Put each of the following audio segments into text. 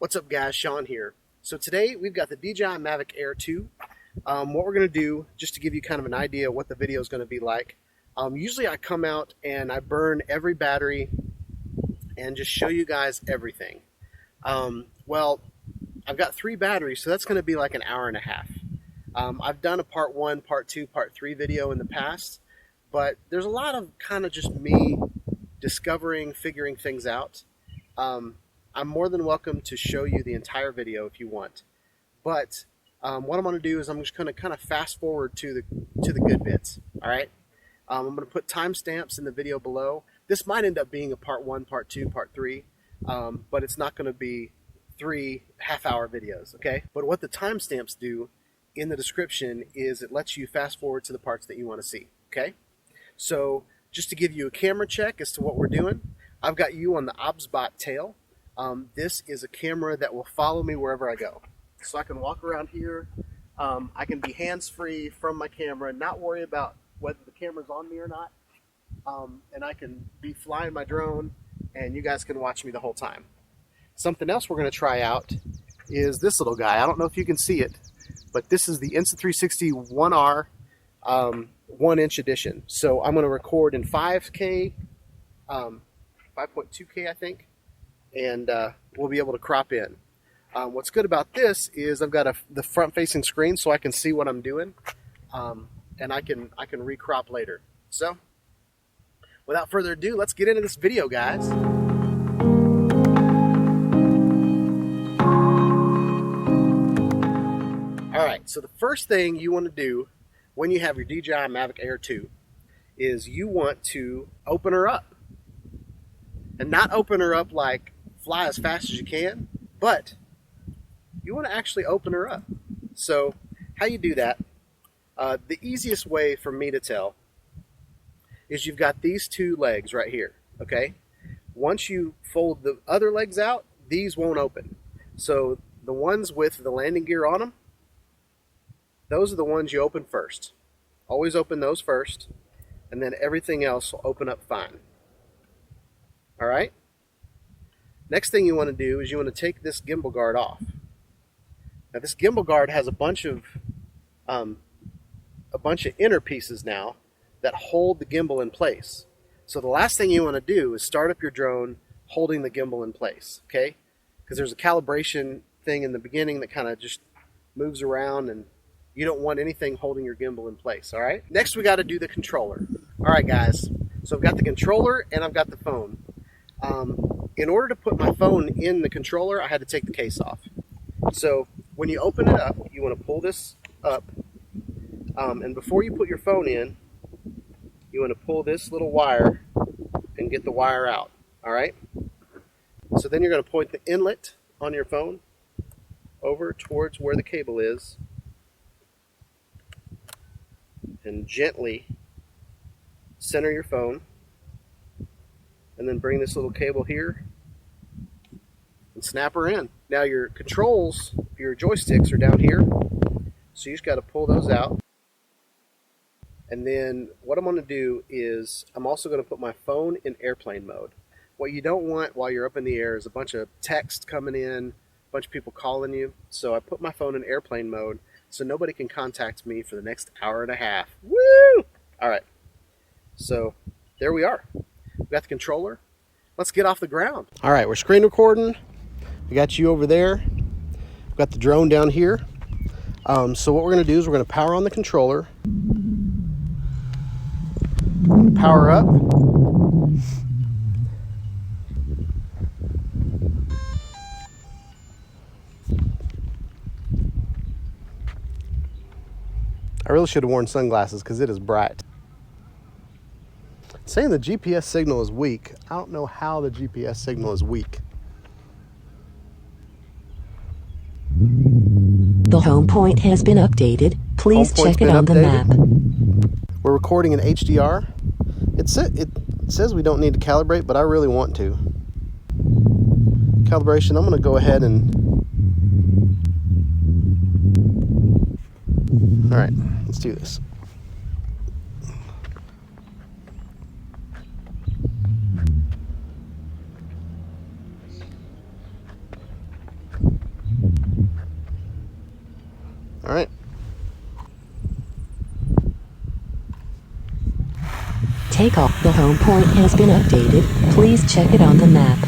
What's up guys, Sean here. So today we've got the DJI Mavic Air 2. What we're going to do, just to give you kind of an idea of what the video is going to be like, usually I come out and I burn every battery and just show you guys everything. Well, I've got 3 batteries, so that's going to be like an hour and a half. I've done a part 1, part 2, part 3 video in the past, but there's a lot of kind of just me discovering, figuring things out. I'm more than welcome to show you the entire video if you want, but what I'm going to do is I'm just going to kind of fast forward to the good bits. All right, I'm going to put timestamps in the video below. This might end up being a part 1, part 2, part 3, but it's not going to be 3 half-hour videos. Okay, but what the timestamps do in the description is it lets you fast forward to the parts that you want to see. Okay, so just to give you a camera check as to what we're doing, I've got you on the OBSBot tail. This is a camera that will follow me wherever I go. So I can walk around here, I can be hands-free from my camera, not worry about whether the camera's on me or not, and I can be flying my drone and you guys can watch me the whole time. Something else we're going to try out is this little guy. I don't know if you can see it, but this is the Insta360 1R 1-inch edition. So I'm going to record in 5K, 5.2K I think, and we'll be able to crop in. What's good about this is I've got the front-facing screen, so I can see what I'm doing, and I can recrop later. So, without further ado, let's get into this video, guys. All right. So the first thing you want to do when you have your DJI Mavic Air 2 is you want to open her up, and not open her up like fly as fast as you can, but you want to actually open her up. So how you do that, the easiest way for me to tell is you've got these 2 legs right here. Okay, once you fold the other legs out, these won't open. So the ones with the landing gear on them, those are the ones you open first. Always open those first, and then everything else will open up fine. All right, next thing you want to do is you want to take this gimbal guard off. Now this gimbal guard has a bunch of inner pieces now that hold the gimbal in place. So the last thing you want to do is start up your drone holding the gimbal in place, okay? Because there's a calibration thing in the beginning that kind of just moves around, and you don't want anything holding your gimbal in place. All right, next we got to do the controller. All right guys, so I've got the controller and I've got the phone. In order to put my phone in the controller, I had to take the case off. So when you open it up, you want to pull this up, and before you put your phone in, you want to pull this little wire and get the wire out. All right, so then you're going to point the inlet on your phone over towards where the cable is, and gently center your phone, and then bring this little cable here and snap her in. Now your controls for your joysticks are down here, so you just got to pull those out. And then what I'm going to do is I'm also going to put my phone in airplane mode. What you don't want while you're up in the air is a bunch of text coming in, a bunch of people calling you. So I put my phone in airplane mode so nobody can contact me for the next hour and a half. Woo! All right, so there we are. We got the controller. Let's get off the ground. All right, we're screen recording. We got you over there. We've got the drone down here. So what we're going to do is we're going to power on the controller. Power up. I really should have worn sunglasses because it is bright. It's saying the GPS signal is weak. I don't know how the GPS signal is weak. The home point has been updated. Please check it on the map. We're recording in HDR. It says we don't need to calibrate, but I really want to. Calibration, I'm going to go ahead and... All right, let's do this. All right. Takeoff. The home point has been updated. Please check it on the map.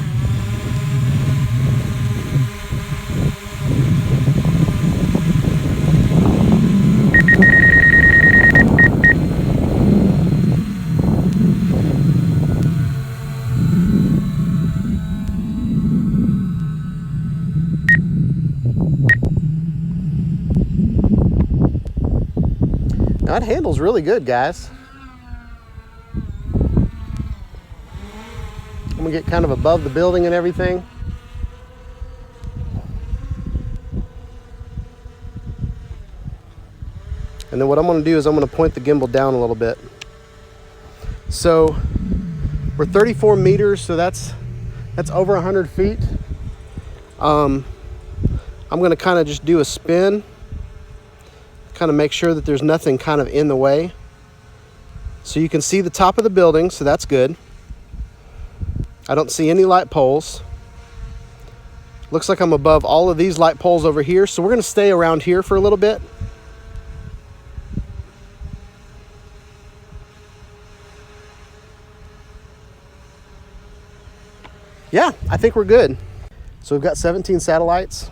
Now, it handles really good, guys. I'm gonna get kind of above the building and everything. And then what I'm gonna do is I'm gonna point the gimbal down a little bit. So we're 34 meters, so that's over 100 feet. I'm gonna kind of just do a spin, kind of make sure that there's nothing kind of in the way. So you can see the top of the building, so that's good. I don't see any light poles. Looks like I'm above all of these light poles over here, so we're gonna stay around here for a little bit. Yeah, I think we're good. So we've got 17 satellites.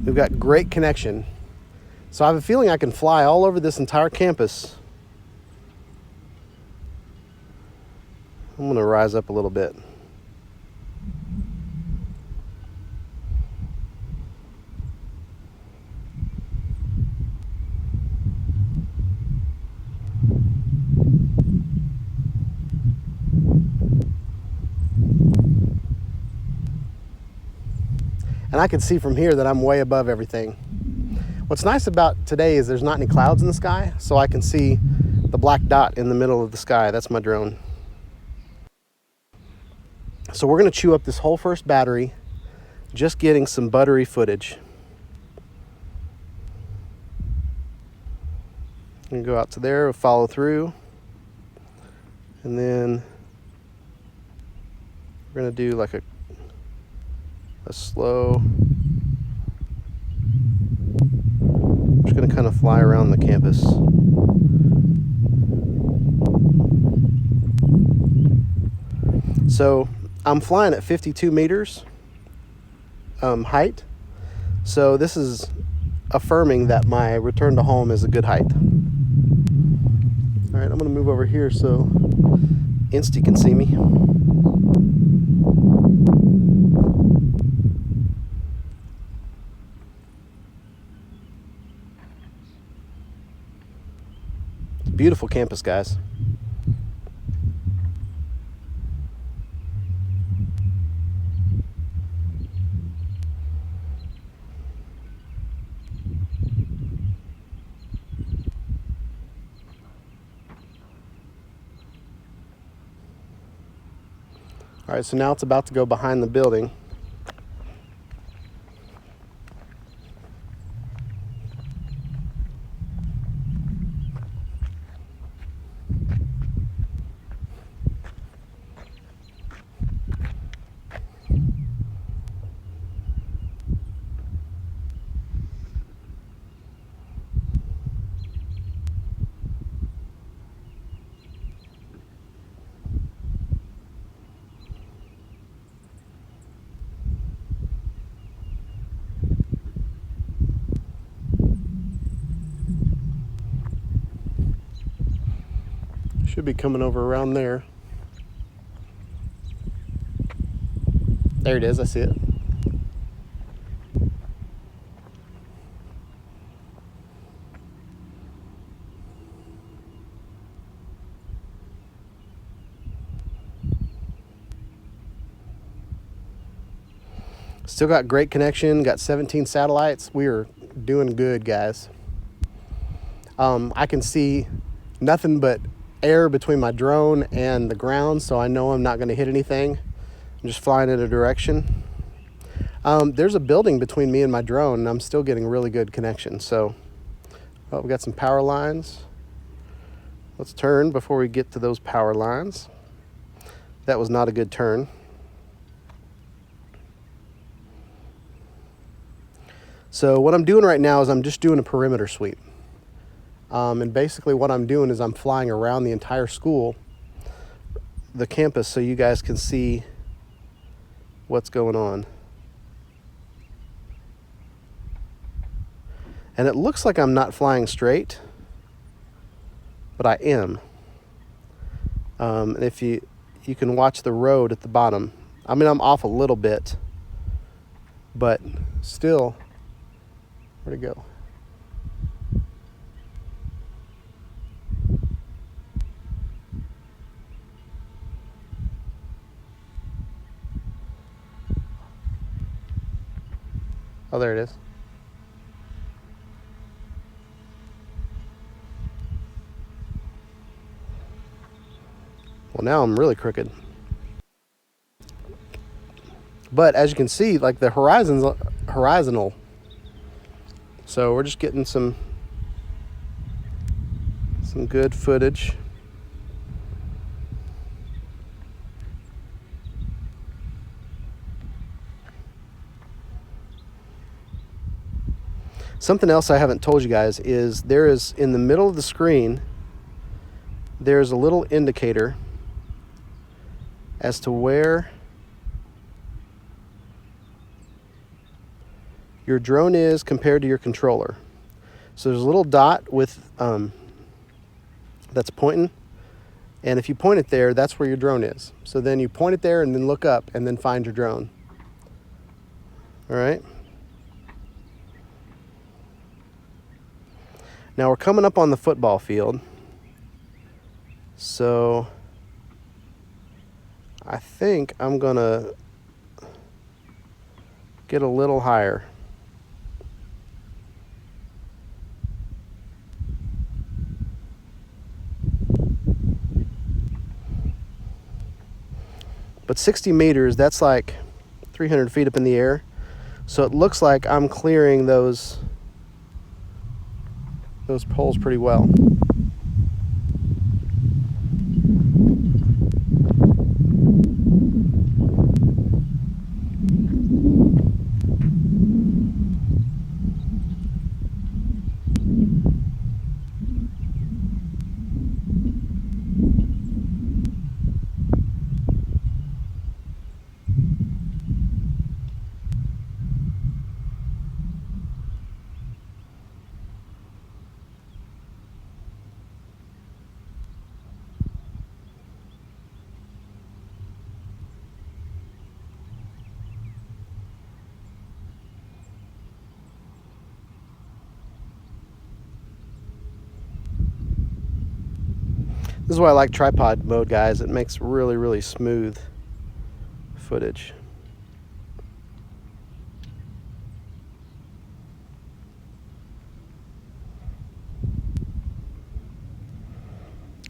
We've got great connection. So I have a feeling I can fly all over this entire campus. I'm gonna rise up a little bit. And I can see from here that I'm way above everything. What's nice about today is there's not any clouds in the sky, so I can see the black dot in the middle of the sky. That's my drone. So we're gonna chew up this whole first battery, just getting some Buttery footage. I'm gonna go out to there, follow through, and then we're gonna do like a slow, I'm just gonna kind of fly around the campus. So I'm flying at 52 meters height. So this is affirming that my return to home is a good height. All right, I'm gonna move over here so Insta can see me. Beautiful campus, guys. All right, so now it's about to go behind the building. Should be coming over around there. There it is, I see it. Still got great connection, got 17 satellites. We are doing good, guys. I can see nothing but air between my drone and the ground, so I know I'm not going to hit anything. I'm just flying in a direction. There's a building between me and my drone, and I'm still getting really good connection. So, we got some power lines. Let's turn before we get to those power lines. That was not a good turn. So what I'm doing right now is I'm just doing a perimeter sweep. And basically what I'm doing is I'm flying around the entire school, the campus, so you guys can see what's going on. And it looks like I'm not flying straight, but I am. And if you can watch the road at the bottom. I mean, I'm off a little bit, but still, where'd it go? Oh, there it is. Well, now I'm really crooked. But as you can see, like the horizon's horizontal. So we're just getting some good footage. Something else I haven't told you guys is there is, in the middle of the screen, there's a little indicator as to where your drone is compared to your controller. So there's a little dot with that's pointing, and if you point it there, that's where your drone is. So then you point it there and then look up and then find your drone. All right. Now we're coming up on the football field. So I think I'm gonna get a little higher. But 60 meters, that's like 300 feet up in the air. So it looks like I'm clearing those poles pretty well. This is why I like tripod mode, guys. It makes really, really smooth footage.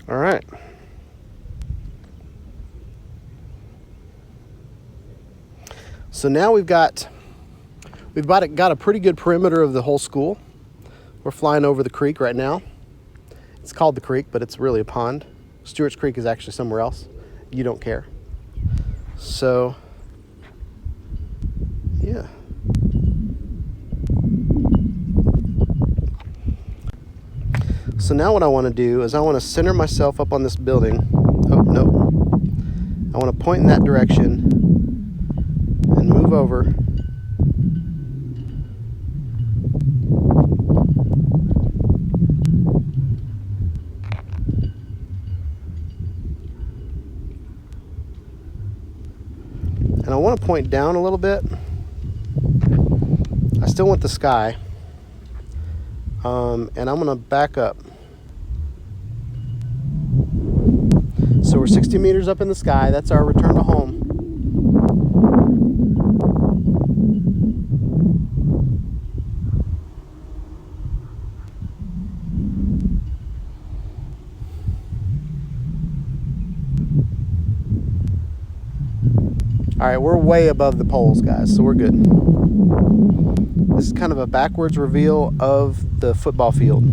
All right. So now we've got a pretty good perimeter of the whole school. We're flying over the creek right now. It's called the creek, but it's really a pond. Stewart's Creek is actually somewhere else. You don't care. So, yeah. So now what I want to do is I want to center myself up on this building. Oh, no. I want to point in that direction and move over. And I want to point down a little bit. I still want the sky. And I'm going to back up. So we're 60 meters up in the sky. That's our return to home. All right, we're way above the poles, guys, so we're good. This is kind of a backwards reveal of the football field.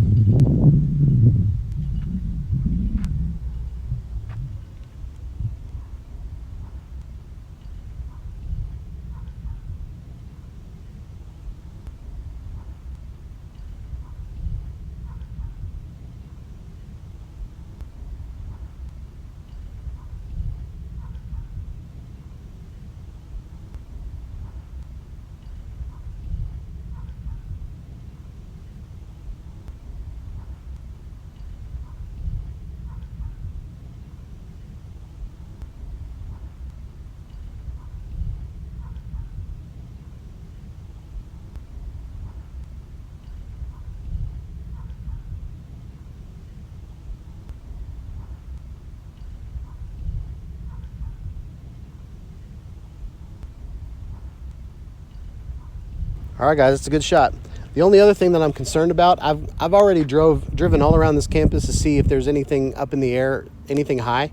All right, guys, it's a good shot. The only other thing that I'm concerned about, I've already driven all around this campus to see if there's anything up in the air, anything high.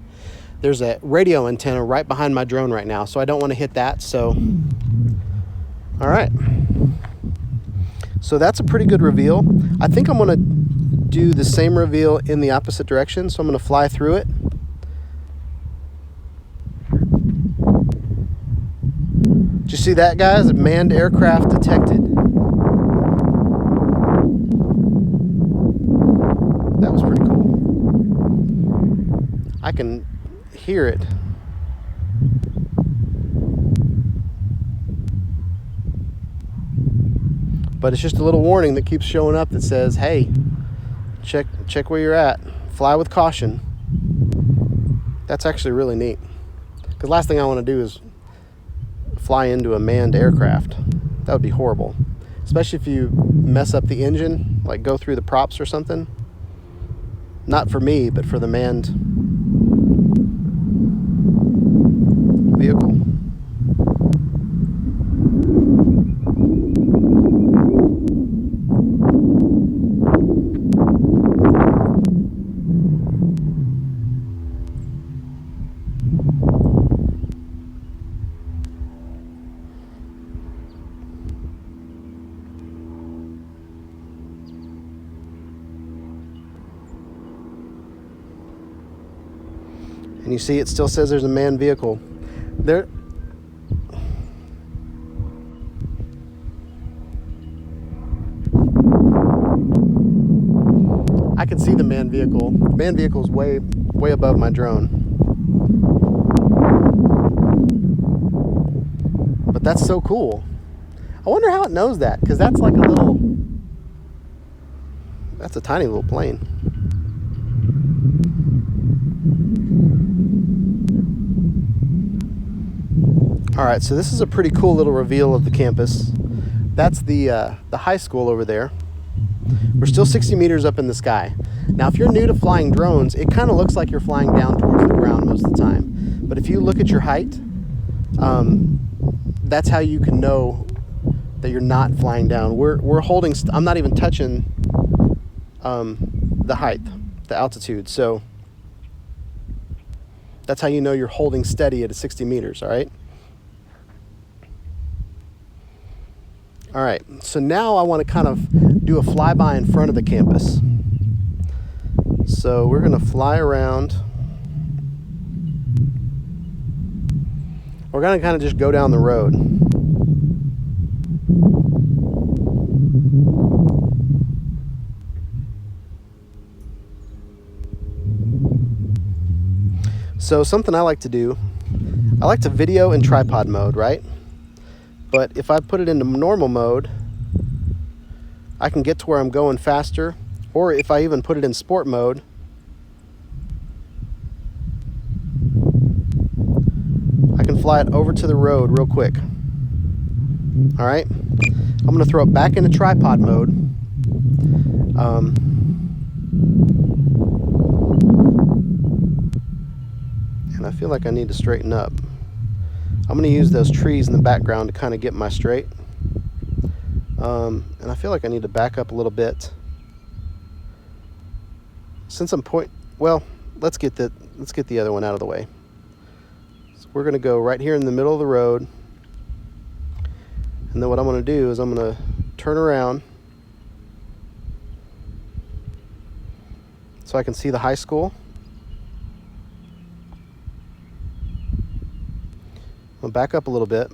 There's a radio antenna right behind my drone right now, so I don't want to hit that. So, all right. So that's a pretty good reveal. I think I'm going to do the same reveal in the opposite direction. So I'm going to fly through it. Did you see that, guys? A manned aircraft detected. That was pretty cool. I can hear it. But it's just a little warning that keeps showing up that says, hey, check where you're at. Fly with caution. That's actually really neat. Because last thing I want to do is fly into a manned aircraft. That would be horrible. Especially if you mess up the engine, like go through the props or something. Not for me, but for the manned vehicle. And you see it still says there's a manned vehicle. There. I can see the manned vehicle. The manned vehicle is way above my drone. But that's so cool. I wonder how it knows that, because that's like a little, that's a tiny little plane. All right, so this is a pretty cool little reveal of the campus. That's the high school over there. We're still 60 meters up in the sky. Now, if you're new to flying drones, it kind of looks like you're flying down towards the ground most of the time. But if you look at your height, that's how you can know that you're not flying down. We're holding. I'm not even touching the height, the altitude. So that's how you know you're holding steady at 60 meters. All right. All right, so now I want to kind of do a flyby in front of the campus. So we're going to fly around. We're going to kind of just go down the road. So something I like to do, I like to video in tripod mode, right? But if I put it into normal mode, I can get to where I'm going faster. Or if I even put it in sport mode, I can fly it over to the road real quick. All right, I'm going to throw it back into tripod mode. And I feel like I need to straighten up. I'm going to use those trees in the background to kind of get my straight. And I feel like I need to back up a little bit. Since I'm well, let's get the other one out of the way. So we're going to go right here in the middle of the road. And then what I'm going to do is I'm going to turn around so I can see the high school. I'll back up a little bit.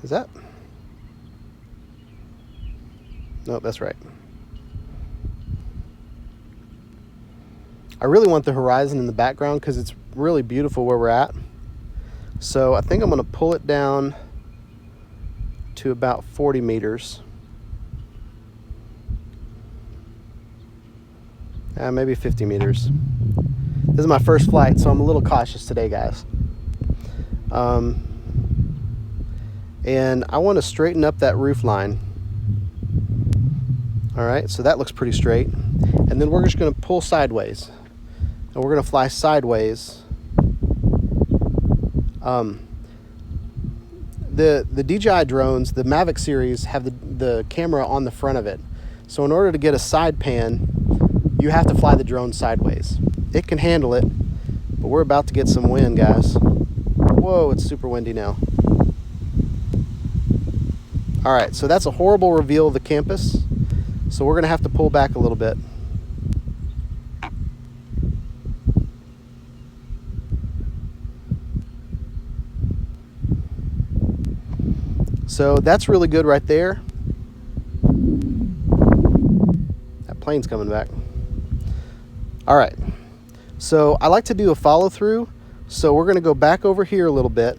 Is that? No, that's right. I really want the horizon in the background because it's really beautiful where we're at. So I think I'm going to pull it down to about 40 meters. Maybe 50 meters. This is my first flight, so I'm a little cautious today, guys. And I want to straighten up that roof line. All right, so that looks pretty straight. And then we're just going to pull sideways. And we're going to fly sideways The DJI drones, the Mavic series, have the camera on the front of it. So in order to get a side pan, you have to fly the drone sideways. It can handle it, but we're about to get some wind, guys. Whoa, it's super windy now. All right, so that's a horrible reveal of the campus. So we're gonna have to pull back a little bit. So that's really good right there. That plane's coming back. All right, so I like to do a follow through. So we're gonna go back over here a little bit,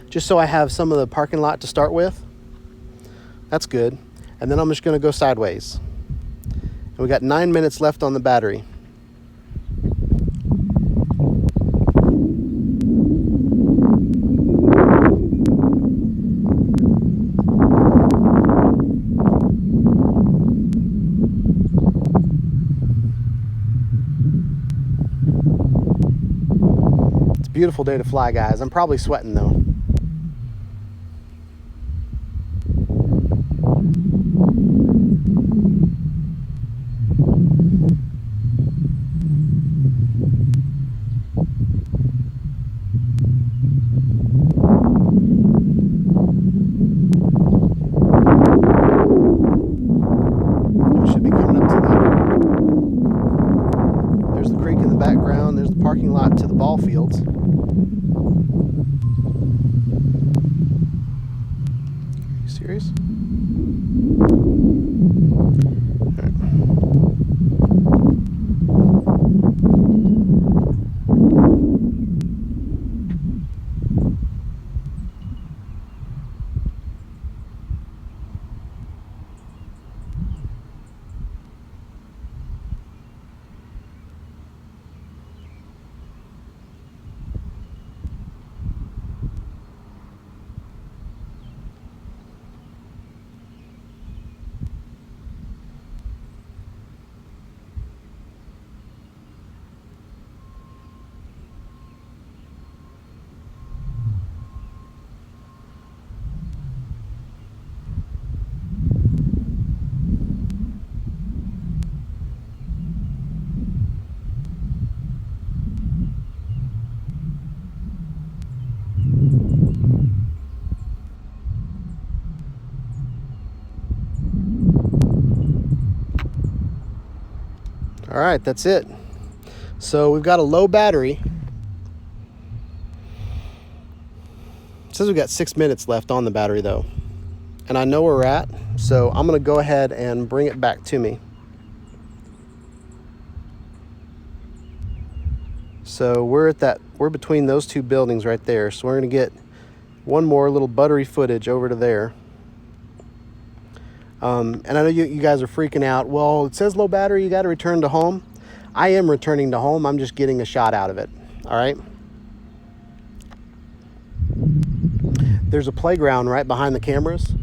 just so I have some of the parking lot to start with. That's good. And then I'm just gonna go sideways. And we got 9 minutes left on the battery. It's a beautiful day to fly, guys. I'm probably sweating though. There's the parking lot to the ball fields. Are you serious? All right, that's it. So we've got a low battery. It says we've got 6 minutes left on the battery though. And I know where we're at, so I'm gonna go ahead and bring it back to me. So we're between those two buildings right there. So we're gonna get one more little Buttery footage over to there. And I know you guys are freaking out. Well, it says low battery, you got to return to home. I am returning to home. I'm just getting a shot out of it. All right. There's a playground right behind the cameras,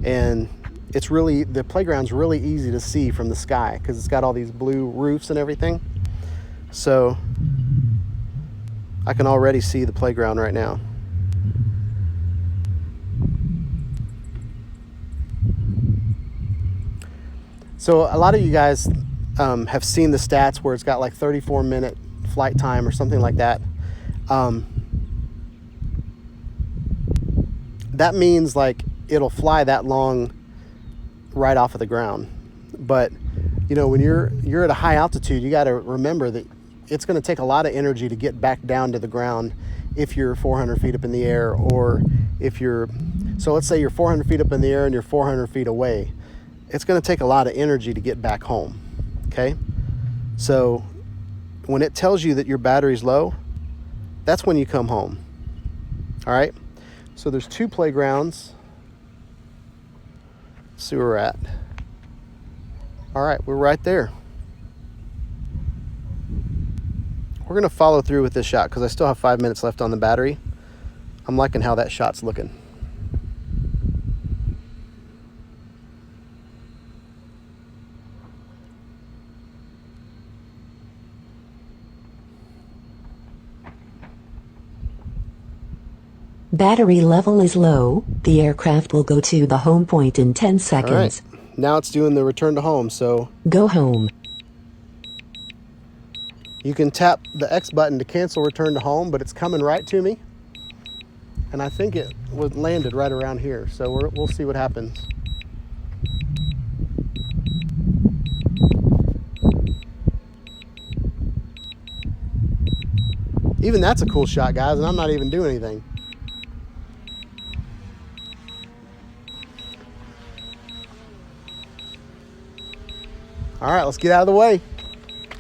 and the playground's really easy to see from the sky because it's got all these blue roofs and everything. So I can already see the playground right now. So a lot of you guys have seen the stats where it's got like 34-minute flight time or something like that. That means like it'll fly that long right off of the ground. But you know, when you're at a high altitude, you got to remember that it's going to take a lot of energy to get back down to the ground if you're 400 feet up in the air, or so let's say you're 400 feet up in the air and you're 400 feet away. It's going to take a lot of energy to get back home, okay? So when it tells you that your battery's low, that's when you come home, all right? So there's two playgrounds. Let's see where we're at. All right, we're right there. We're going to follow through with this shot because I still have 5 minutes left on the battery. I'm liking how that shot's looking. Battery level is low. The aircraft will go to the home point in 10 All seconds. right, now it's doing the return to home, so Go home. you can tap the X button to cancel return to home, but it's coming right to me. And I think it landed right around here, so we'll see what happens. Even that's a cool shot, guys, and I'm not even doing anything. All right, let's get out of the way.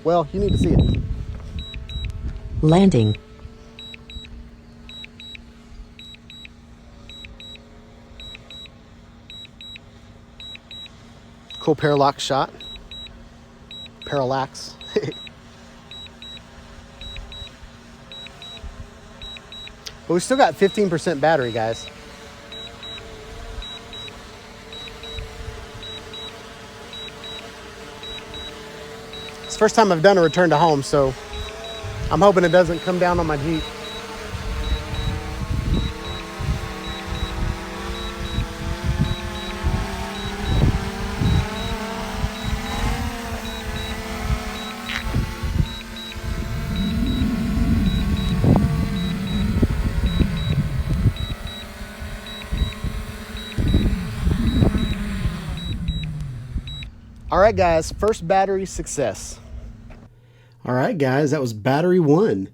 Well, you need to see it. Landing. Cool parallax shot. Parallax. But we still got 15% battery, guys. It's the first time I've done a return to home, so I'm hoping it doesn't come down on my Jeep. All right, guys, first battery success. All right, guys, that was battery 1.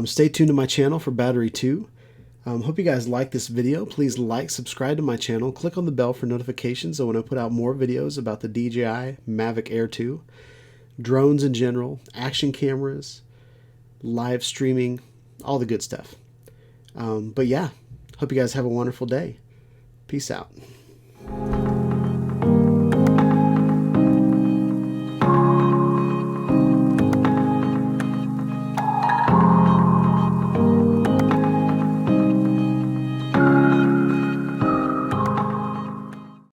Stay tuned to my channel for battery 2. Hope you guys like this video. Please like, subscribe to my channel, click on the bell for notifications so when I put out more videos about the DJI Mavic Air 2, drones in general, action cameras, live streaming, all the good stuff. But yeah, hope you guys have a wonderful day. Peace out.